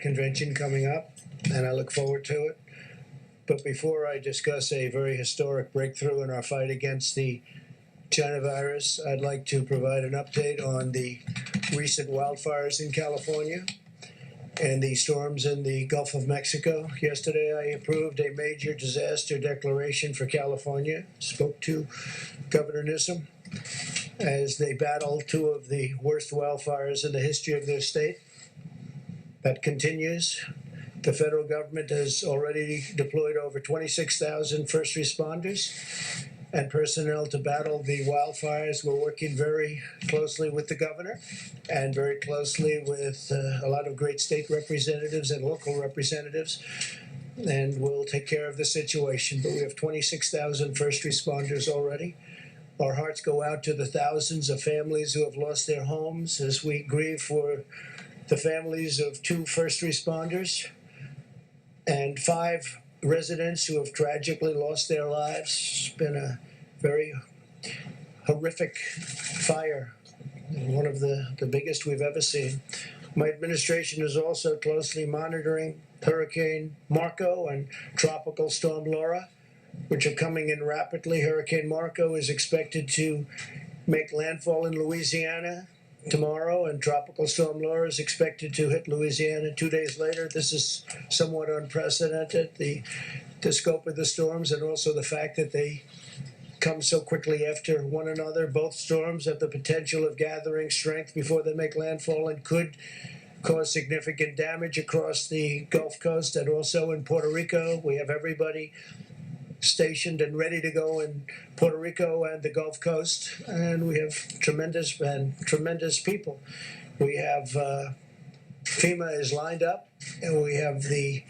convention coming up, and I look forward to it. But before I discuss a very historic breakthrough in our fight against the China virus, I'd like to provide an update on the recent wildfires in California and the storms in the Gulf of Mexico. Yesterday, I approved a major disaster declaration for California, spoke to Governor Newsom as they battle two of the worst wildfires in the history of their state. That continues. The federal government has already deployed over 26,000 first responders and personnel to battle the wildfires. We're working very closely with the governor and very closely with a lot of great state representatives and local representatives, and we'll take care of the situation. But we have 26,000 first responders already. Our hearts go out to the thousands of families who have lost their homes as we grieve for the families of 2 first responders and 5 residents who have tragically lost their lives. It's been a very horrific fire, one of the biggest we've ever seen. My administration is also closely monitoring Hurricane Marco and Tropical Storm Laura, which are coming in rapidly. Hurricane Marco is expected to make landfall in Louisiana tomorrow, and Tropical Storm Laura is expected to hit Louisiana 2 days later. This is somewhat unprecedented, the scope of the storms and also the fact that they come so quickly after one another. Both storms have the potential of gathering strength before they make landfall and could cause significant damage across the Gulf Coast and also in Puerto Rico. We have everybody stationed and ready to go in Puerto Rico and the Gulf Coast, and we have tremendous people. We have FEMA is lined up, and we have the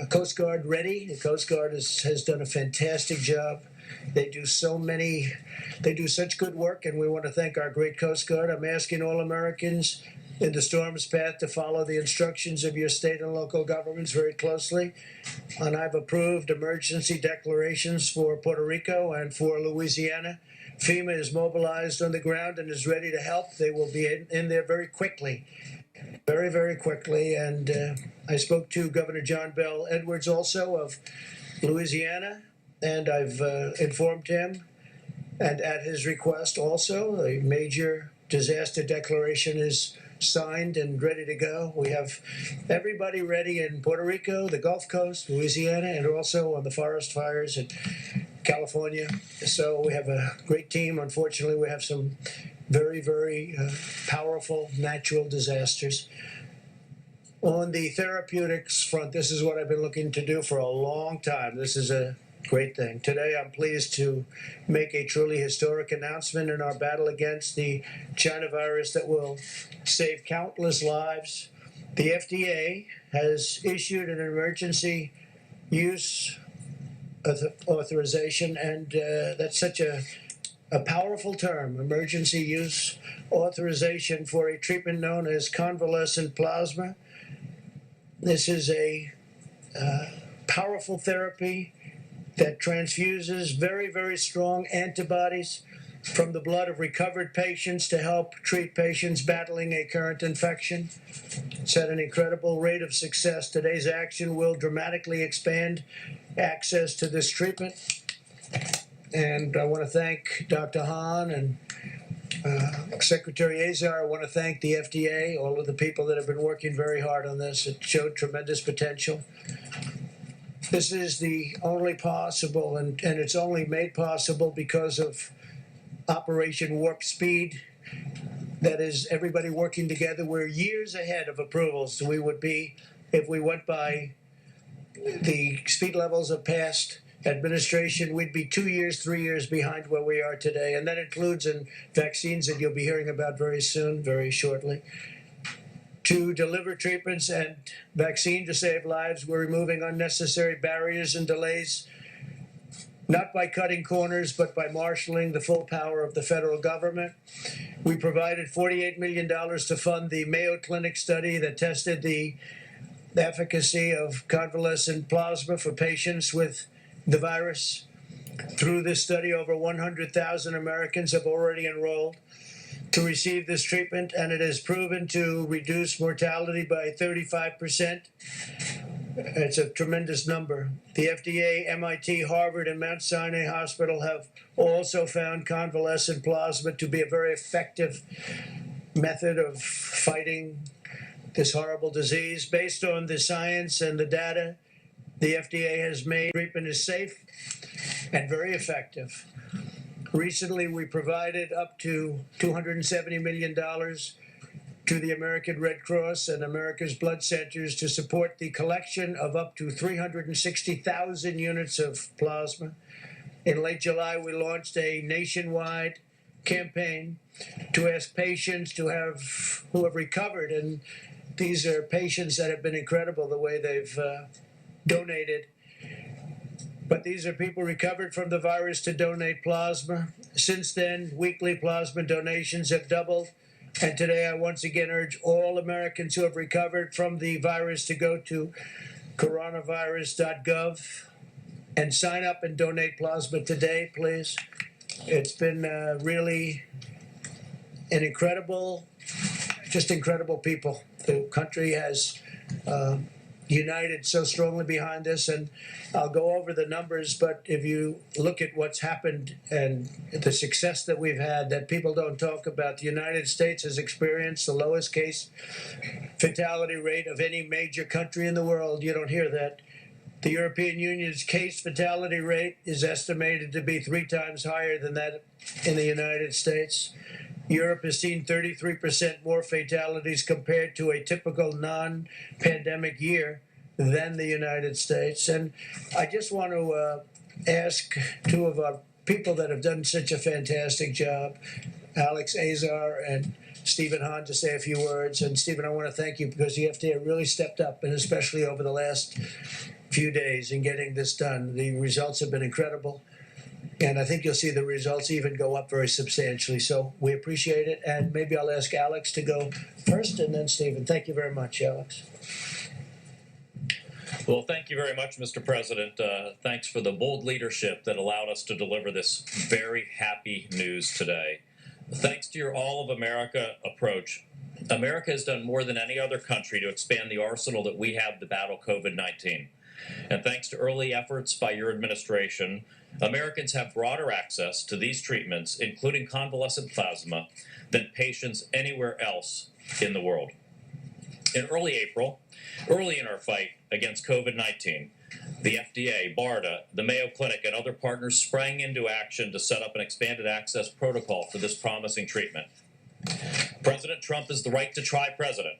Coast Guard ready. The Coast Guard has done a fantastic job. They do such good work, and we want to thank our great Coast Guard. I'm asking all Americans in the storm's path to follow the instructions of your state and local governments very closely. And I've approved emergency declarations for Puerto Rico and for Louisiana. FEMA is mobilized on the ground and is ready to help. They will be in there very quickly, very, very quickly. And I spoke to Governor John Bell Edwards also of Louisiana, and I've informed him, and at his request also, a major disaster declaration is signed and ready to go. We have everybody ready in Puerto Rico, the Gulf Coast, Louisiana, and also on the forest fires in California. So we have a great team. Unfortunately, we have some very, very powerful natural disasters. On the therapeutics front, this is what I've been looking to do for a long time. This is a great thing. Today, I'm pleased to make a truly historic announcement in our battle against the China virus that will save countless lives. The FDA has issued an emergency use authorization, and that's such a powerful term, emergency use authorization for a treatment known as convalescent plasma. This is a powerful therapy that transfuses very, very strong antibodies from the blood of recovered patients to help treat patients battling a current infection. It's at an incredible rate of success. Today's action will dramatically expand access to this treatment. And I want to thank Dr. Hahn and Secretary Azar. I want to thank the FDA, all of the people that have been working very hard on this. It showed tremendous potential. This is the only possible, and it's only made possible because of Operation Warp Speed. That is everybody working together. We're years ahead of approvals we would be if we went by the speed levels of past administration. We'd be 2 years, 3 years behind where we are today. And that includes in vaccines that you'll be hearing about very soon, very shortly. To deliver treatments and vaccine to save lives, we're removing unnecessary barriers and delays, not by cutting corners, but by marshaling the full power of the federal government. We provided $48 million to fund the Mayo Clinic study that tested the efficacy of convalescent plasma for patients with the virus. Through this study, over 100,000 Americans have already enrolled. to receive this treatment, and it has proven to reduce mortality by 35%. It's a tremendous number. The FDA, MIT, Harvard, and Mount Sinai Hospital have also found convalescent plasma to be a very effective method of fighting this horrible disease. Based on the science and the data, the FDA has made treatment is safe and very effective. Recently, we provided up to $270 million to the American Red Cross and America's Blood Centers to support the collection of up to 360,000 units of plasma. In late July, we launched a nationwide campaign to ask patients who have recovered, and these are patients that have been incredible the way they've donated. But these are people recovered from the virus to donate plasma. Since then, weekly plasma donations have doubled. And today I once again urge all Americans who have recovered from the virus to go to coronavirus.gov and sign up and donate plasma today, please. It's been really an incredible people. The country has united so strongly behind this, and I'll go over the numbers, but if you look at what's happened and the success that we've had that people don't talk about, the United States has experienced the lowest case fatality rate of any major country in the world. You don't hear that. The European Union's case fatality rate is estimated to be 3 times higher than that in the United States. Europe has seen 33% more fatalities compared to a typical non-pandemic year than the United States. And I just want to ask two of our people that have done such a fantastic job, Alex Azar and Stephen Hahn, to say a few words. And Stephen, I want to thank you because the FDA really stepped up, and especially over the last few days in getting this done. The results have been incredible. And I think you'll see the results even go up very substantially. So we appreciate it. And maybe I'll ask Alex to go first and then Stephen. Thank you very much, Alex. Well, thank you very much, Mr. President. Thanks for the bold leadership that allowed us to deliver this very happy news today. Thanks to your all of America approach, America has done more than any other country to expand the arsenal that we have to battle COVID-19. And thanks to early efforts by your administration, Americans have broader access to these treatments, including convalescent plasma, than patients anywhere else in the world. In early April, early in our fight against COVID-19, the FDA, BARDA, the Mayo Clinic, and other partners sprang into action to set up an expanded access protocol for this promising treatment. President Trump is the right to try president,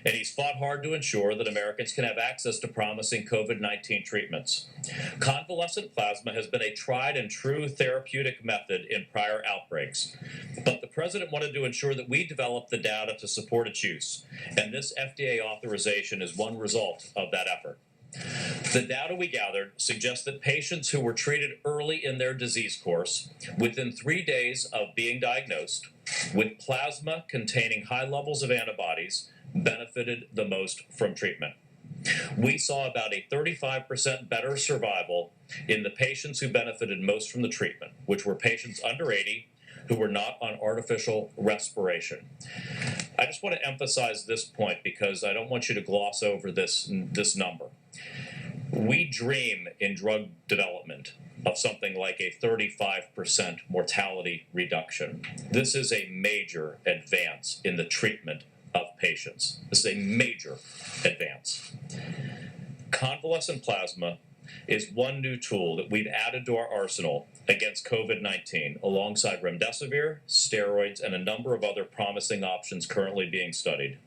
and he's fought hard to ensure that Americans can have access to promising COVID-19 treatments. Convalescent plasma has been a tried and true therapeutic method in prior outbreaks, but the president wanted to ensure that we develop the data to support its use, and this FDA authorization is one result of that effort. The data we gathered suggests that patients who were treated early in their disease course, within 3 days of being diagnosed, with plasma containing high levels of antibodies, benefited the most from treatment. We saw about a 35% better survival in the patients who benefited most from the treatment, which were patients under 80 who were not on artificial respiration. I just want to emphasize this point because I don't want you to gloss over this number. We dream in drug development of something like a 35% mortality reduction. This is a major advance in the treatment of patients. This is a major advance. Convalescent plasma is one new tool that we've added to our arsenal against COVID-19, alongside remdesivir, steroids, and a number of other promising options currently being studied.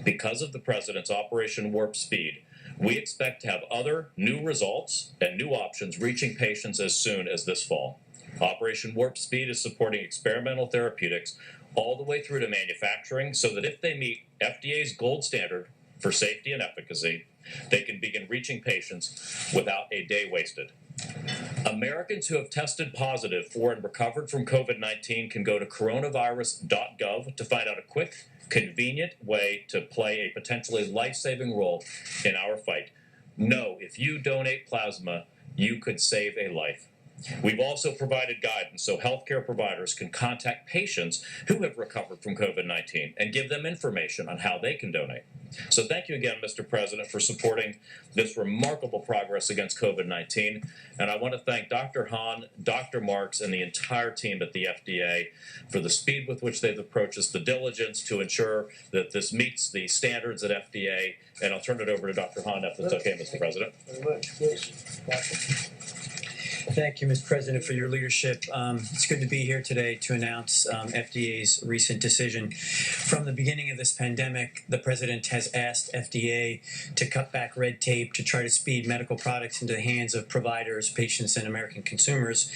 Because of the president's Operation Warp Speed, we expect to have other new results and new options reaching patients as soon as this fall. Operation Warp Speed is supporting experimental therapeutics all the way through to manufacturing so that if they meet FDA's gold standard for safety and efficacy, they can begin reaching patients without a day wasted. Americans who have tested positive for and recovered from COVID-19 can go to coronavirus.gov to find out a quick, convenient way to play a potentially life-saving role in our fight. Know if you donate plasma, you could save a life. We've also provided guidance so healthcare providers can contact patients who have recovered from COVID-19 and give them information on how they can donate. So thank you again, Mr. President, for supporting this remarkable progress against COVID-19. And I want to thank Dr. Hahn, Dr. Marks, and the entire team at the FDA for the speed with which they've approached this, the diligence to ensure that this meets the standards at FDA. And I'll turn it over to Dr. Hahn if it's okay, Mr. President. Very much. Please. Doctor. Thank you, Mr. President, for your leadership. It's good to be here today to announce FDA's recent decision. From the beginning of this pandemic, the President has asked FDA to cut back red tape to try to speed medical products into the hands of providers, patients, and American consumers.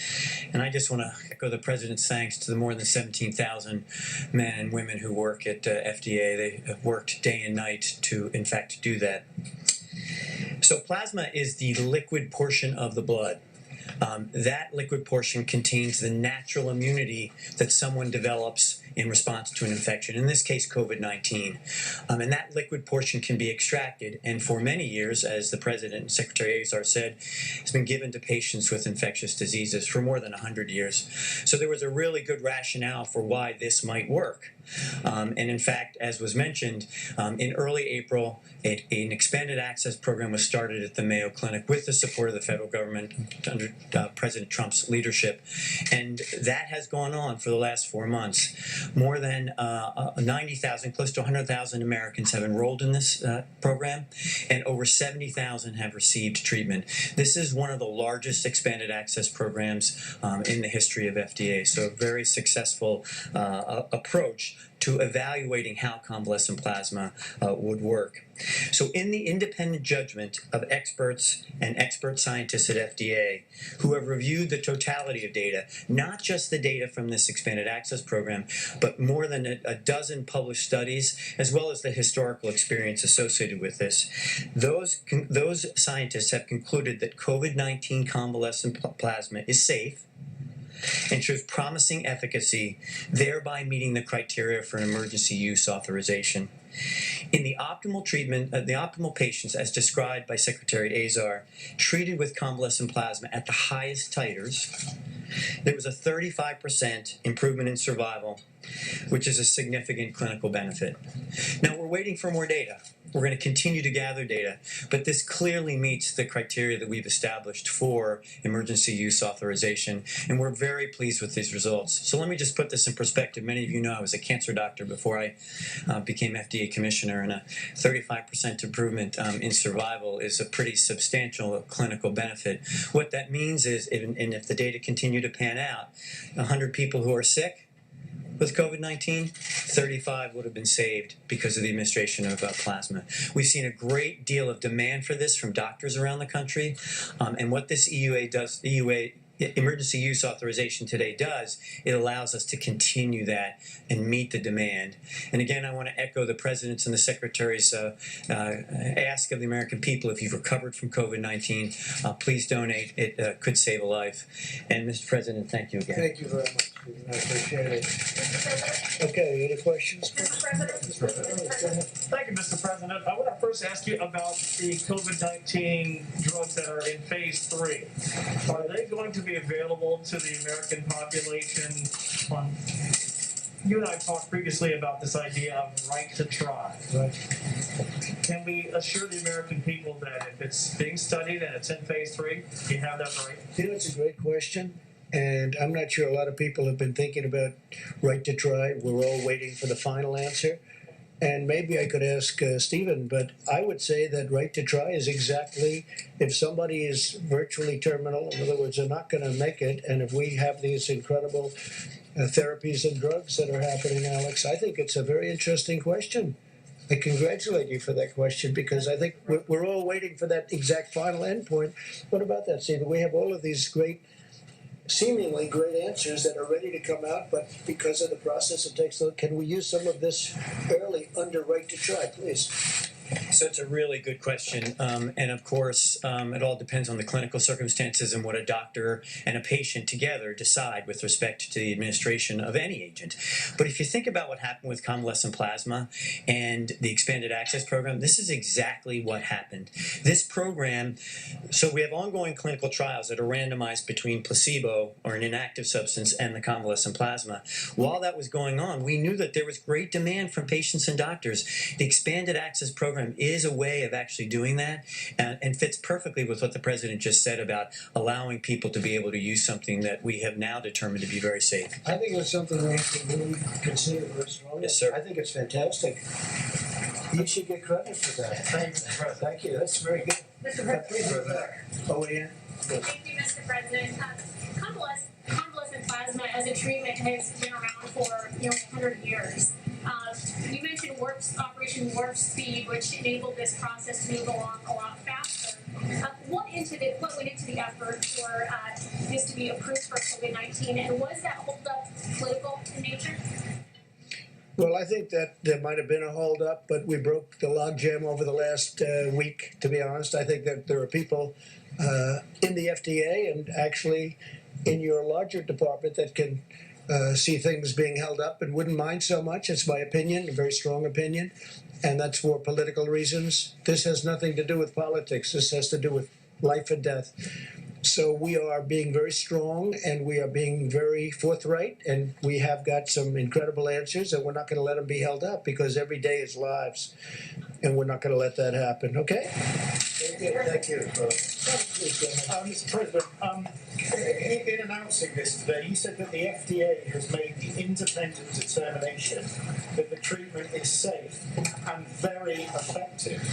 And I just want to echo the President's thanks to the more than 17,000 men and women who work at FDA. They have worked day and night to, in fact, do that. So plasma is the liquid portion of the blood. That liquid portion contains the natural immunity that someone develops in response to an infection, in this case COVID-19. And that liquid portion can be extracted, and for many years, as the President and Secretary Azar said, has been given to patients with infectious diseases for more than 100 years. So there was a really good rationale for why this might work. And in fact, as was mentioned, in early April, an expanded access program was started at the Mayo Clinic with the support of the federal government under President Trump's leadership. And that has gone on for the last 4 months. More than 90,000, close to 100,000 Americans have enrolled in this program, and over 70,000 have received treatment. This is one of the largest expanded access programs in the history of FDA, so a very successful approach to evaluating how convalescent plasma would work. So in the independent judgment of experts and expert scientists at FDA who have reviewed the totality of data, not just the data from this expanded access program, but more than a dozen published studies, as well as the historical experience associated with this, those scientists have concluded that COVID-19 convalescent plasma is safe and shows promising efficacy, thereby meeting the criteria for emergency use authorization. In the optimal treatment, the optimal patients, as described by Secretary Azar, treated with convalescent plasma at the highest titers, there was a 35% improvement in survival, which is a significant clinical benefit. Now, we're waiting for more data. We're going to continue to gather data, but this clearly meets the criteria that we've established for emergency use authorization, and we're very pleased with these results. So let me just put this in perspective. Many of you know I was a cancer doctor before I became FDA commissioner, and a 35% improvement in survival is a pretty substantial clinical benefit. What that means is, and if the data continue to pan out, 100 people who are sick with COVID-19, 35 would have been saved because of the administration of plasma. We've seen a great deal of demand for this from doctors around the country, and what this EUA emergency use authorization today does, it allows us to continue that and meet the demand. And again, I want to echo the President's and the Secretary's ask of the American people: if you've recovered from COVID-19, please donate. It could save a life. And Mr. President, thank you again. Thank you very much, Stephen. I appreciate it. Okay, any questions? Mr. President. Thank you, Mr. President. I want to first ask you about the COVID-19 drugs that are in phase 3. Are they going to be available to the American population? You and I talked previously about this idea of right to try. Right. Can we assure the American people that if it's being studied and it's in phase 3, you have that right? You know, it's a great question, and I'm not sure a lot of people have been thinking about right to try. We're all waiting for the final answer. And maybe I could ask Stephen, but I would say that right to try is exactly if somebody is virtually terminal, in other words, they're not going to make it, and if we have these incredible therapies and drugs that are happening, Alex, I think it's a very interesting question. I congratulate you for that question, because I think we're all waiting for that exact final endpoint. What about that, Stephen? We have all of these seemingly great answers that are ready to come out, but because of the process it takes, can we use some of this early under right to try, please? So it's a really good question. And of course, it all depends on the clinical circumstances and what a doctor and a patient together decide with respect to the administration of any agent. But if you think about what happened with convalescent plasma and the expanded access program, this is exactly what happened. This program, so we have ongoing clinical trials that are randomized between placebo or an inactive substance and the convalescent plasma. While that was going on, we knew that there was great demand from patients and doctors. The expanded access program is a way of actually doing that and fits perfectly with what the president just said about allowing people to be able to use something that we have now determined to be very safe. I think it's something we have to really consider very strongly. Yes, sir. I think it's fantastic. You should get credit for that. Thank you. That's very good. Mr. President. Oh, yeah. Thank you, Mr. President. Convalescent plasma as a treatment has been around for nearly 100 years. You mentioned Operation Warp Speed, which enabled this process to move along a lot faster. What went into the effort for this to be approved for COVID-19, and was that holdup political in nature? Well, I think that there might have been a holdup, but we broke the logjam over the last week, to be honest. I think that there are people in the FDA and actually in your larger department that can see things being held up and wouldn't mind so much. It's my opinion, a very strong opinion, and that's for political reasons. This has nothing to do with politics. This has to do with life and death. So we are being very strong and we are being very forthright, and we have got some incredible answers, and we're not going to let them be held up because every day is lives, and we're not going to let that happen. Okay? Thank you. Please go ahead. Mr. President, in announcing this today, you said that the FDA has made the independent determination that the treatment is safe and very effective.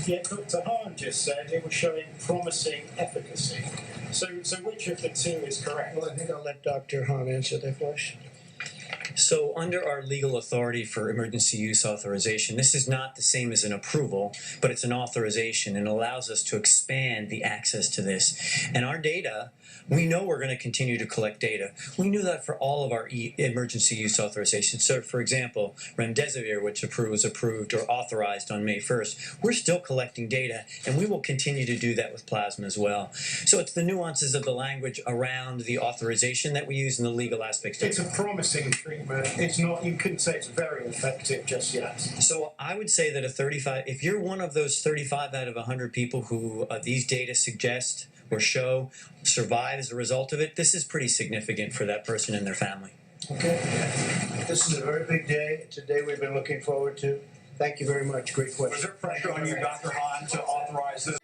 Yet Dr. Hahn just said it was showing promising efficacy. So which of the two is correct? Well, I think I'll let Dr. Hahn answer that question. So under our legal authority for emergency use authorization, this is not the same as an approval, but it's an authorization and allows us to expand the access to this. And our data, we know we're going to continue to collect data. We knew that for all of our emergency use authorizations. So for example, remdesivir, which was approved or authorized on May 1st, we're still collecting data, and we will continue to do that with plasma as well. So it's the nuances of the language around the authorization that we use and the legal aspects. It's a promising treatment. It's not, you couldn't say it's very effective just yet. So I would say that if you're one of those 35 out of 100 people who these data suggest or show survive as a result of it, this is pretty significant for that person and their family. Okay? This is a very big day. It's a day we've been looking forward to. Thank you very much. Great question. Was there pressure on you, Dr. Hahn, to authorize this